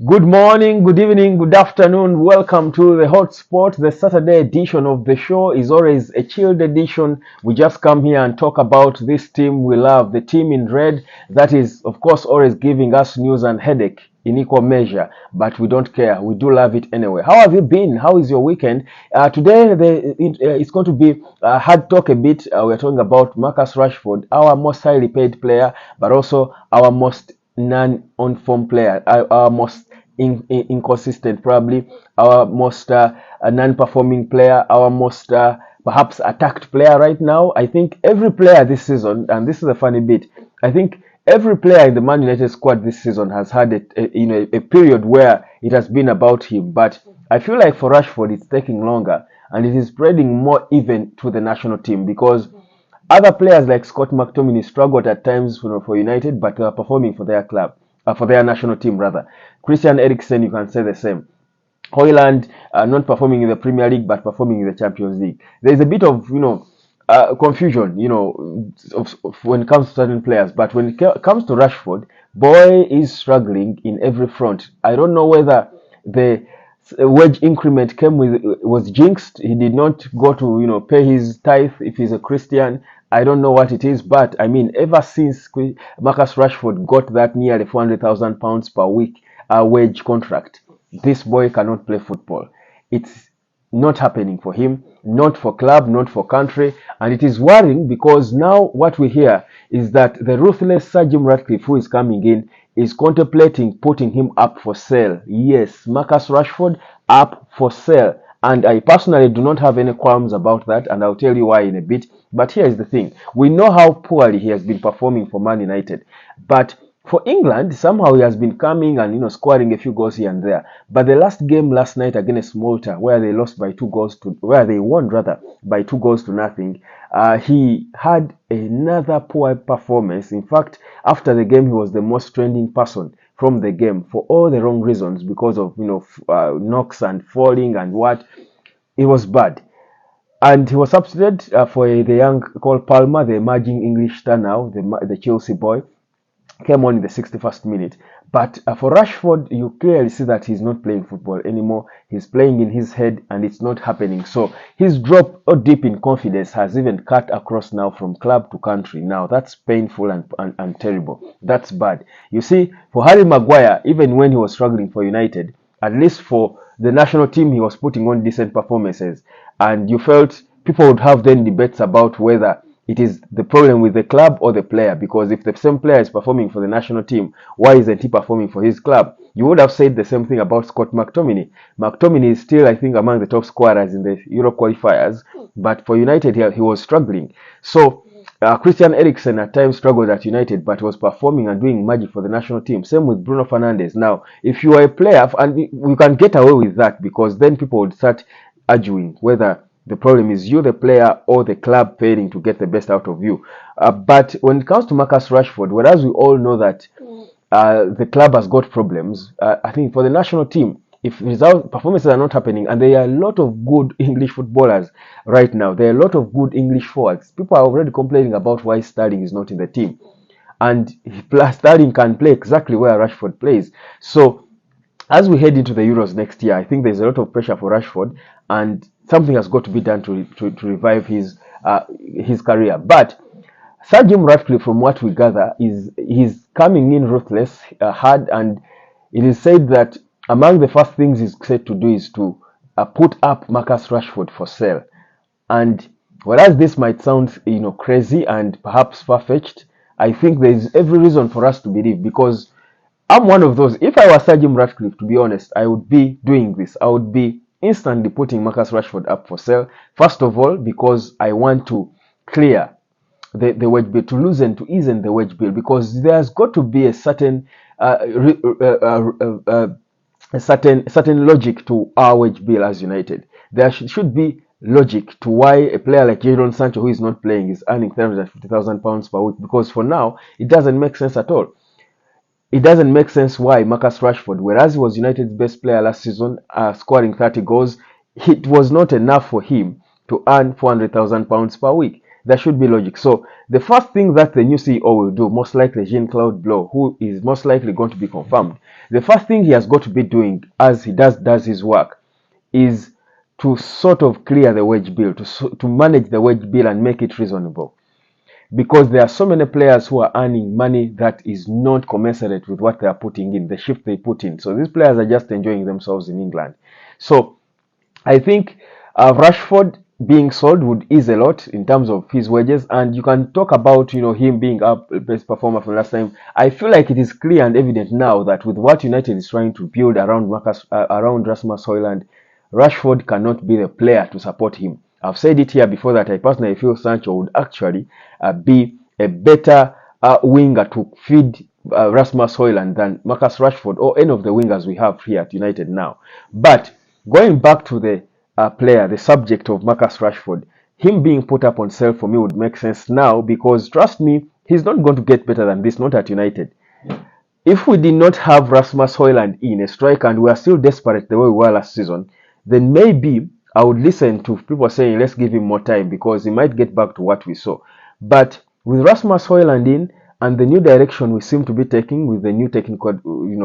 Good morning, good evening, good afternoon. Welcome to the Hotspot. The Saturday edition of the show is always a chilled edition. We just come here and talk about this team we love, the team in red. That is, of course, always giving us news and headache in equal measure, but we don't care. We do love it anyway. How have you been? How is your weekend? It's going to be hard talk a bit. We're talking about Marcus Rashford, our most highly paid player, but also our most non-on form player, our most inconsistent, probably our most non-performing player, our most perhaps attacked player right now. I think every player this season, and this is a funny bit, I think every player in the Man United squad this season has had a period where it has been about him. But I feel like for Rashford, it's taking longer, and it is spreading more even to the national team because other players like Scott McTominay struggled at times for United, but are performing for their club, for their national team rather. Christian Eriksen, you can say the same. Hoyland not performing in the Premier League, but performing in the Champions League. There is a bit of confusion, when it comes to certain players. But when it comes to Rashford, boy is struggling in every front. I don't know whether the wage increment came with was jinxed. He did not go to pay his tithe if he's a Christian. I don't know what it is, but I mean, ever since Marcus Rashford got that nearly £400,000 per week wage contract, this boy cannot play football. It's not happening for him, not for club, not for country, and it is worrying because now what we hear is that the ruthless Sir Jim Ratcliffe, who is coming in, is contemplating putting him up for sale. Yes, Marcus Rashford up for sale. And I personally do not have any qualms about that, and I'll tell you why in a bit. But here is the thing. We know how poorly he has been performing for Man United. But for England, somehow he has been coming and scoring a few goals here and there. But the last game last night against Malta, where they won rather by 2 goals to nothing, he had another poor performance. In fact, after the game, he was the most trending person from the game for all the wrong reasons because of knocks and falling and what. It was bad. And he was substituted for the young Cole Palmer, the emerging English star now, the Chelsea boy. Came on in the 61st minute. But for Rashford, you clearly see that he's not playing football anymore. He's playing in his head and it's not happening. So his drop or dip in confidence has even cut across now from club to country. Now that's painful and terrible. That's bad. You see, for Harry Maguire, even when he was struggling for United, at least for the national team, he was putting on decent performances. And you felt people would have then debates about whether it is the problem with the club or the player, because if the same player is performing for the national team, why isn't he performing for his club? You would have said the same thing about Scott McTominay. McTominay is still, I think, among the top scorers in the Euro qualifiers, but for United he was struggling. So Christian Eriksen at times struggled at United, but was performing and doing magic for the national team. Same with Bruno Fernandes. Now, if you are a player, and we can get away with that, because then people would start arguing whether the problem is you, the player, or the club failing to get the best out of you. But when it comes to Marcus Rashford, whereas we all know that the club has got problems, I think for the national team, if performances are not happening, and there are a lot of good English footballers right now, there are a lot of good English forwards. People are already complaining about why Sterling is not in the team. And Sterling can play exactly where Rashford plays. So as we head into the Euros next year, I think there's a lot of pressure for Rashford, and something has got to be done to revive his career. But Sir Jim Ratcliffe, from what we gather, he's coming in ruthless, hard, and it is said that among the first things he's set to do is to put up Marcus Rashford for sale. And whereas this might sound crazy and perhaps far-fetched, I think there is every reason for us to believe, because I'm one of those. If I was Sir Jim Ratcliffe, to be honest, I would be doing this. I would be instantly putting Marcus Rashford up for sale. First of all, because I want to clear the wage bill, to loosen, to ease in the wage bill, because there's got to be a certain certain logic to our wage bill as United. There should be logic to why a player like Jadon Sancho, who is not playing, is earning £350,000 per week, because for now it doesn't make sense at all. It doesn't make sense why Marcus Rashford, whereas he was United's best player last season, scoring 30 goals, it was not enough for him to earn £400,000 per week. There should be logic. So the first thing that the new CEO will do, most likely Jean-Claude Blow, who is most likely going to be confirmed, the first thing he has got to be doing as he does his work is to sort of clear the wage bill, to manage the wage bill and make it reasonable. Because there are so many players who are earning money that is not commensurate with what they are putting in, the shift they put in. So these players are just enjoying themselves in England. So I think Rashford being sold would ease a lot in terms of his wages, and you can talk about him being our best performer from last time. I feel like it is clear and evident now that with what United is trying to build around around Rasmus Højlund, Rashford cannot be the player to support him. I've said it here before that I personally feel Sancho would actually be a better winger to feed Rasmus Højlund than Marcus Rashford or any of the wingers we have here at United now. But going back to the player, the subject of Marcus Rashford, him being put up on sale for me would make sense now because trust me, he's not going to get better than this, not at United. If we did not have Rasmus Højlund in a striker and we are still desperate the way we were last season, then maybe I would listen to people saying let's give him more time because he might get back to what we saw. But with Rasmus Højlund in and the new direction we seem to be taking with the new technical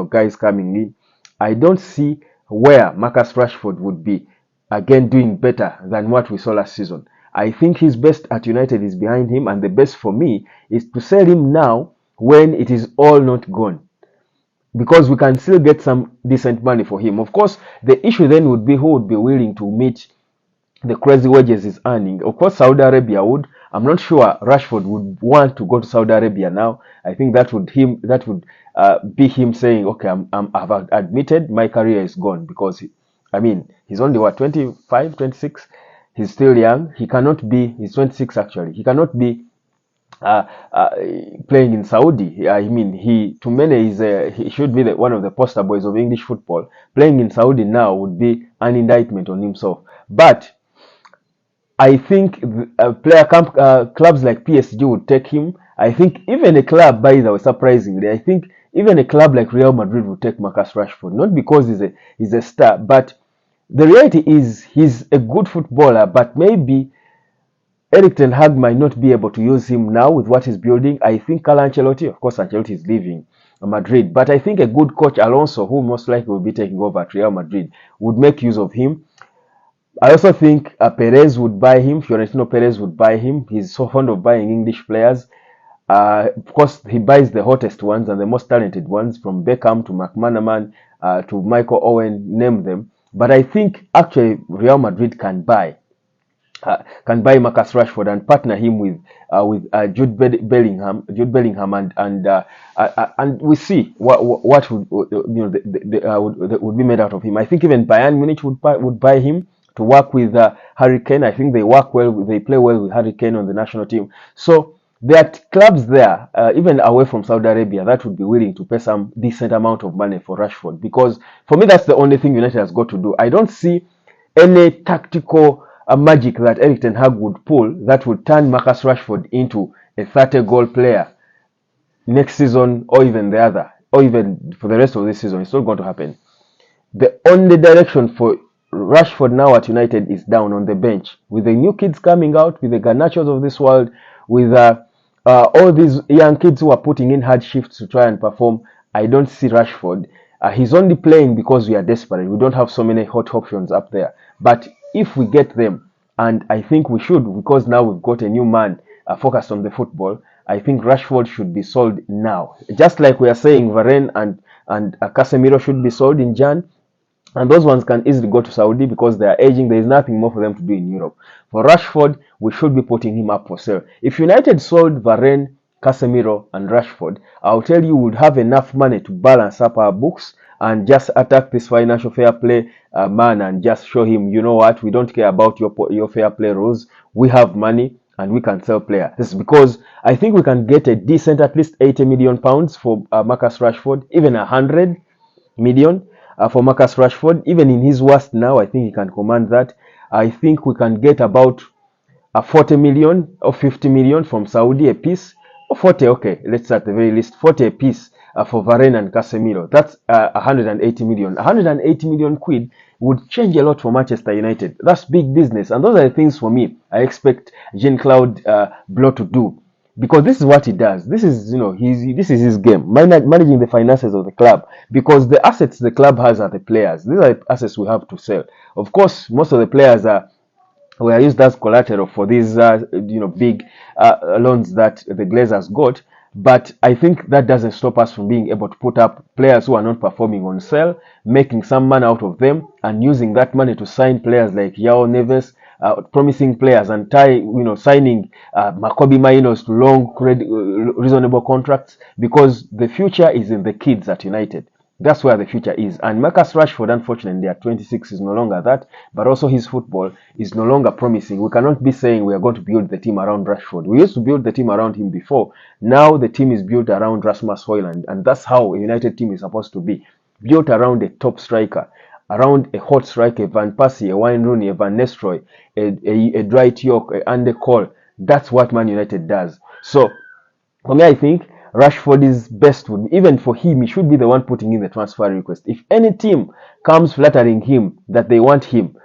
guys coming in, I don't see where Marcus Rashford would be again doing better than what we saw last season. I think his best at United is behind him, and the best for me is to sell him now when it is all not gone, because we can still get some decent money for him. Of course, the issue then would be who would be willing to meet the crazy wages he's earning. Of course, Saudi Arabia would. I'm not sure Rashford would want to go to Saudi Arabia now. I think that would be him saying, okay, I've admitted my career is gone, because he's only 25, 26. He's still young. He's 26 actually. He cannot be playing in Saudi. To many he should be one of the poster boys of English football. Playing in Saudi now would be an indictment on himself. But I think clubs like PSG would take him. I think even a club, by the way, surprisingly, I think even a club like Real Madrid would take Marcus Rashford, not because he's a star, but the reality is he's a good footballer, but maybe Erik ten Hag might not be able to use him now with what he's building. I think Carlo Ancelotti, of course, Ancelotti is leaving Madrid, but I think a good coach, Alonso, who most likely will be taking over at Real Madrid, would make use of him. I also think Perez would buy him. Florentino Perez would buy him. He's so fond of buying English players. Of course, he buys the hottest ones and the most talented ones, from Beckham to McManaman to Michael Owen, name them. But I think actually Real Madrid can buy Marcus Rashford and partner him with Jude Bellingham, and we see what would be made out of him. I think even Bayern Munich would buy him to work with Harry Kane. I think they work well. They play well with Harry Kane on the national team. So there are clubs there, even away from Saudi Arabia, that would be willing to pay some decent amount of money for Rashford. Because for me, that's the only thing United has got to do. I don't see any tactical magic that Erik ten Hag would pull that would turn Marcus Rashford into a 30-goal player next season, or even the other, or even for the rest of this season. It's not going to happen. The only direction for Rashford now at United is down on the bench, with the new kids coming out, with the Garnachos of this world, with all these young kids who are putting in hard shifts to try and perform. I don't see Rashford. He's only playing because we are desperate. We don't have so many hot options up there. But if we get them, and I think we should, because now we've got a new man focused on the football, I think Rashford should be sold now. Just like we are saying Varane and Casemiro should be sold in Jan. And those ones can easily go to Saudi because they are aging. There is nothing more for them to do in Europe. For Rashford, we should be putting him up for sale. If United sold Varane, Casemiro, and Rashford, I'll tell you, we'd have enough money to balance up our books and just attack this financial fair play man and just show him, you know what, we don't care about your fair play rules. We have money and we can sell players. This is because I think we can get a decent, at least £80 million for Marcus Rashford, even 100 million. For Marcus Rashford, even in his worst now, I think he can command that. I think we can get about 40 million or 50 million from Saudi a piece. Or 40, okay, let's at the very least 40 a piece for Varane and Casemiro. That's 180 million. 180 million quid would change a lot for Manchester United. That's big business. And those are the things for me I expect Jean-Claude Blow to do. because this is what he does. This is, this is his game, managing the finances of the club. Because the assets the club has are the players. These are the assets we have to sell. Of course, most of the players were used as collateral for these, big loans that the Glazers got. But I think that doesn't stop us from being able to put up players who are not performing on sale, making some money out of them, and using that money to sign players like Yao Neves, promising players, and signing Makobi Mainos to long, reasonable contracts, because the future is in the kids at United. That's where the future is. And Marcus Rashford, unfortunately, at 26 is no longer that, but also his football is no longer promising. We cannot be saying we are going to build the team around Rashford. We used to build the team around him before. Now the team is built around Rasmus Højlund, and that's how a United team is supposed to be. Built around a top striker, around a hot striker, a Van Persie, a Wayne Rooney, a Van Nistelrooy, a Dwight York, a Andy Cole. That's what Man United does. So, for me, I think Rashford is best. Even for him, he should be the one putting in the transfer request. If any team comes flattering him that they want him,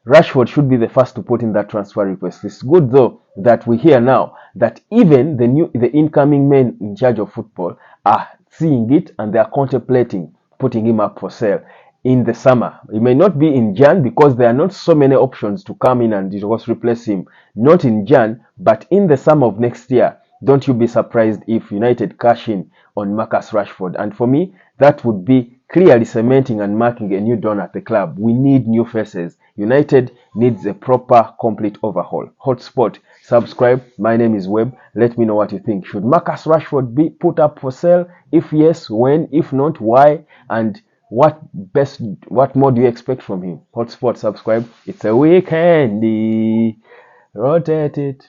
Rashford should be the first to put in that transfer request. It's good though that we hear now that even the incoming men in charge of football are seeing it and they are contemplating putting him up for sale in the summer. It may not be in Jan because there are not so many options to come in and replace him. Not in Jan, but in the summer of next year. Don't you be surprised if United cash in on Marcus Rashford. And for me, that would be clearly cementing and marking a new dawn at the club. We need new faces. United needs a proper, complete overhaul. Hotspot, subscribe. My name is Webb. Let me know what you think. Should Marcus Rashford be put up for sale? If yes, when? If not, why? And what more do you expect from him? Hotspot, subscribe. It's a weekend. Rotate it.